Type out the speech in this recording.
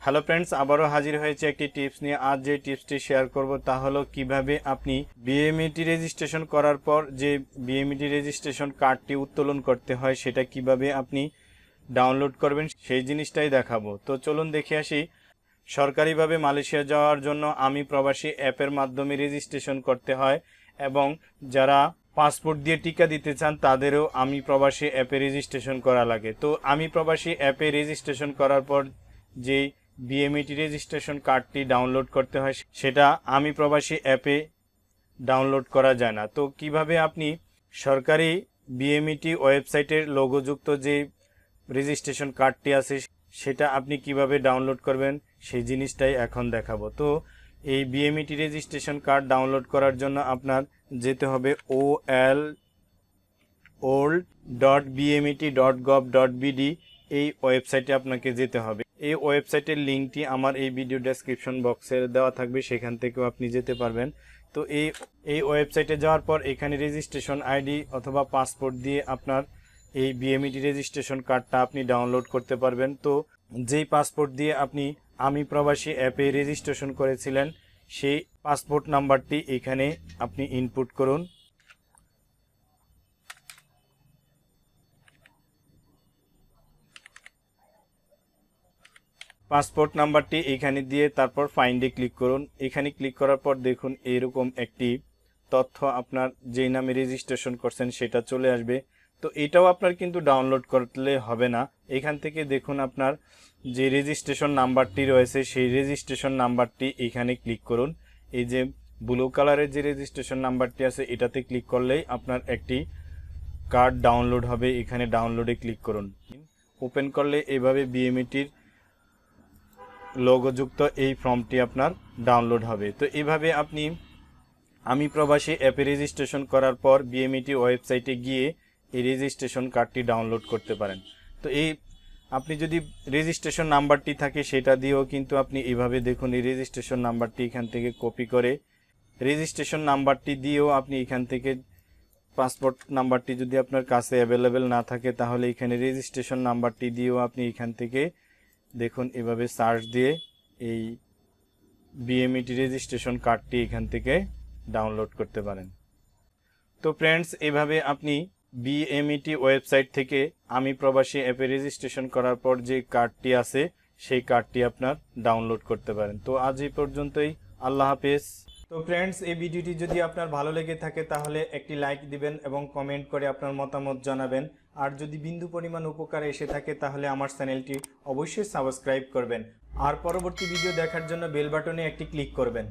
Hello friends, আবারও হাজির হয়েছে একটি টিপস নিয়ে। আজ যে টিপসটি শেয়ার করব তা হলো কিভাবে আপনি বিএমইটি রেজিস্ট্রেশন করার পর যে বিএমইটি রেজিস্ট্রেশন কার্ডটি উত্তোলন করতে হয় সেটা কিভাবে আপনি ডাউনলোড করবেন সেই জিনিসটাই দেখাবো। তো চলুন দেখে আসি। সরকারিভাবে মালয়েশিয়া যাওয়ার জন্য আমি প্রবাসী অ্যাপের মাধ্যমে রেজিস্ট্রেশন করতে হয় এবং যারা পাসপোর্ট দিয়ে টিকা দিতে চান তাদেরও আমি প্রবাসী অ্যাপে রেজিস্ট্রেশন করা লাগে। তো আমি প্রবাসী অ্যাপে রেজিস্ট্রেশন করার পর যেই বিএমইটি রেজিস্ট্রেশন কার্ডটি ডাউনলোড করতে হয় সেটা আমি প্রবাসী অ্যাপে ডাউনলোড করা যায় না। তো কিভাবে আপনি সরকারি বিএমইটি ওয়েবসাইটের লোগোযুক্ত যে রেজিস্ট্রেশন কার্ডটি আছে সেটা আপনি কিভাবে ডাউনলোড করবেন সেই জিনিসটাই এখন দেখাবো। তো এই বিএমইটি রেজিস্ট্রেশন কার্ড ডাউনলোড করার জন্য আপনার যেতে হবে old.bmet.gov.bd এই ওয়েবসাইটে আপনাকে যেতে হবে। এই ওয়েবসাইটের লিঙ্কটি আমার এই ভিডিও ডেসক্রিপশন বক্সে দেওয়া থাকবে, সেখান থেকেও আপনি যেতে পারবেন। তো এই ওয়েবসাইটে যাওয়ার পর এখানে রেজিস্ট্রেশন আইডি অথবা পাসপোর্ট দিয়ে আপনার এই বিএমইটি রেজিস্ট্রেশন কার্ডটা আপনি ডাউনলোড করতে পারবেন। তো যেই পাসপোর্ট দিয়ে আপনি আমি প্রবাসী অ্যাপে রেজিস্ট্রেশন করেছিলেন সেই পাসপোর্ট নাম্বারটি এখানে আপনি ইনপুট করুন। পাসপোর্ট নাম্বারটি এখানে দিয়ে তারপর ফাইন্ডে ক্লিক করুন। এখানে ক্লিক করার পর দেখুন এরকম একটি তথ্য আপনার যেই নামে রেজিস্ট্রেশন করছেন সেটা চলে আসবে। তো এটাও আপনার কিন্তু ডাউনলোড করলে হবে না। এখান থেকে দেখুন আপনার যে রেজিস্ট্রেশন নাম্বারটি রয়েছে সেই রেজিস্ট্রেশন নাম্বারটি এখানে ক্লিক করুন। এই যে ব্লু কালারের যে রেজিস্ট্রেশন নাম্বারটি আছে এটাতে ক্লিক করলেই আপনার একটি কার্ড ডাউনলোড হবে। এখানে ডাউনলোডে ক্লিক করুন। ওপেন করলে এভাবে বিএমইটির লোগোযুক্ত এই ফর্মটি আপনার ডাউনলোড হবে। তো এইভাবে আপনি আমি প্রবাসী অ্যাপে রেজিস্ট্রেশন করার পর বিএমইটি ওয়েবসাইটে গিয়ে এই রেজিস্ট্রেশন কার্ডটি ডাউনলোড করতে পারেন। তো এই আপনি যদি রেজিস্ট্রেশন নাম্বারটি থাকে সেটা দিয়েও কিন্তু আপনি এইভাবে দেখুন এই রেজিস্ট্রেশন নাম্বারটি এখান থেকে কপি করে রেজিস্ট্রেশন নাম্বারটি দিয়েও আপনি এখান থেকে পাসপোর্ট নাম্বারটি যদি আপনার কাছে অ্যাভেলেবেল না থাকে তাহলে এখানে রেজিস্ট্রেশন নাম্বারটি দিয়েও আপনি এখান থেকে দেখুন এভাবে সার্চ দিয়ে এই বিএমইটি রেজিস্ট্রেশন কার্ডটি এখান থেকে ডাউনলোড করতে পারেন। তো ফ্রেন্ডস, এভাবে আপনি বিএমইটি ওয়েবসাইট থেকে আমি প্রবাসী অ্যাপে রেজিস্ট্রেশন করার পর যে কার্ডটি আছে সেই কার্ডটি আপনার ডাউনলোড করতে পারেন। তো আজ এই পর্যন্তই, আল্লাহ হাফেজ। তো ফ্রেন্ডস, এই ভিডিওটি যদি আপনার ভালো লেগে থাকে তাহলে একটি লাইক দিবেন এবং কমেন্ট করে আপনার মতামত জানাবেন। আর যদি বিন্দু পরিমাণ উপকার এসে থাকে তাহলে আমার চ্যানেলটি অবশ্যই সাবস্ক্রাইব করবেন আর পরবর্তী ভিডিও দেখার জন্য বেল বাটনে একটি ক্লিক করবেন।